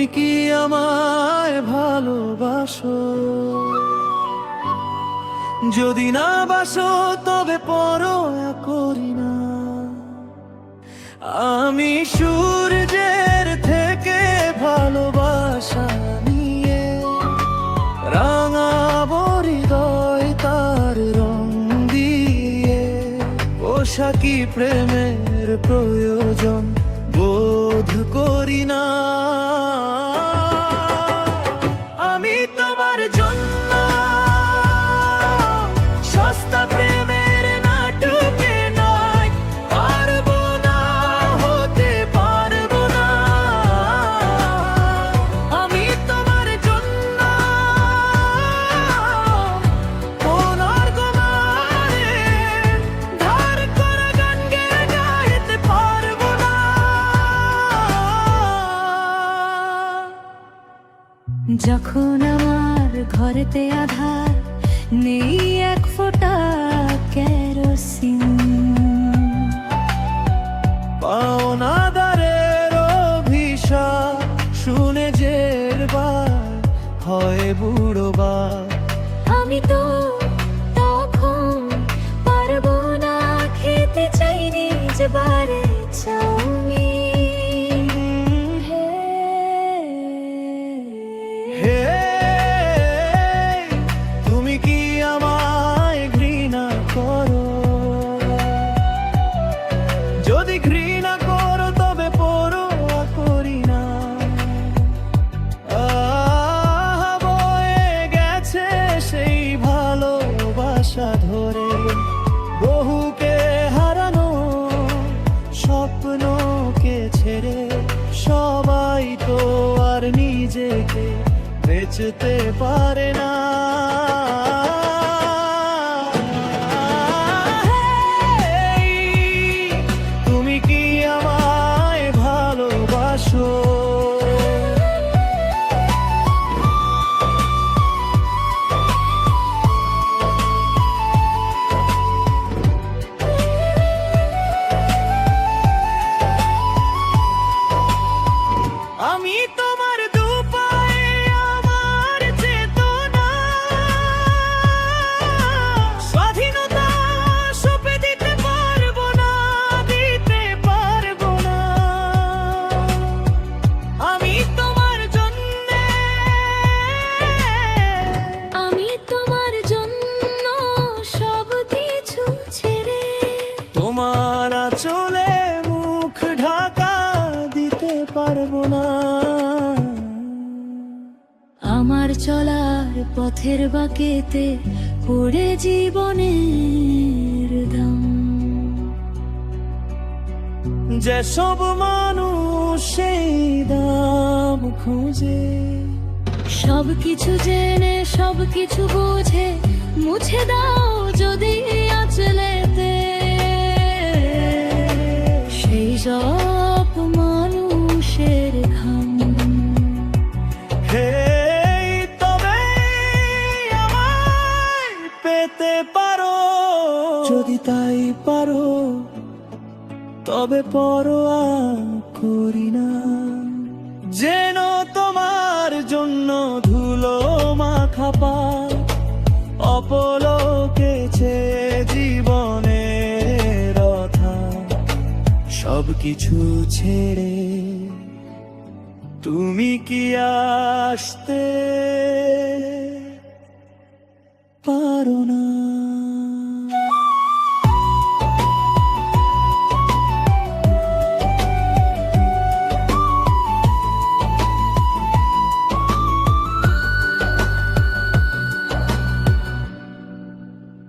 তুমি কি আমায় ভালোবাসো? যদি না বাসো তবে পরোয়া করি না। আমি সূর্যের থেকে ভালোবাসা নিয়ে রাঙাবো হৃদয় তার রং দিয়ে। পোশাকি প্রেমের প্রয়োজন বোধ করি না। আমি তোমার জন্য সস্তা প্রেমের নাটকে নয়, পারবো না হতে পারবো না। আমি তোমার জন্য পুনর্গমারে ধার করা গান গেয়ে গাইতে পারবো না। যখন আমার ঘরেতে আধার, নেই এক ফোঁটা কেরোসিন, পাওনাদারের অভিশাপ শুনে জেরবার হয় বুড়োবা। আমি তো তখন পারবো না খেতে চাই নিজবারে চাউমিন। হে, তুমি কি আমায় ঘৃণা করো? যদি ঘৃণা করো তবে পরোয়া করি না। বয়ে গেছে সেই ভালোবাসা ধরে, বহুকে হারানো স্বপ্নকে ছেড়ে। সবাই তো আর নিজেকে বেচতে পারে না। তুমি কি আমায় ভালোবাসো? আমি তোমার দুপায়ে আমার চেতনা, স্বাধীনতা সঁপে দিতে পারবো না, দিতে পারবো না। আমি তোমার জন্যে, আমি তোমার জন্য সব কিছু ছেড়ে তোমার আঁচলে মুখ ঢাকা দিতে পারবো না। আমার চলার পথের বাঁকেতে পড়ে জীবনের দাম। যেসব মানুষ সেই দাম খোঁজে, সবকিছু জেনে সবকিছু বুঝে মুছে দাও যদি আঁচলেতে সেই সব মানুষের ঘাম। হে, তবে আমায় পেতে পারো। যদি তাই পারো তবে পরোয়া করি না। যেন তোমার জন্য ধুলো মাখা পায় অপলোকেছে জীবনের রথা। সবকিছু ছেড়ে তুমি কি আসতে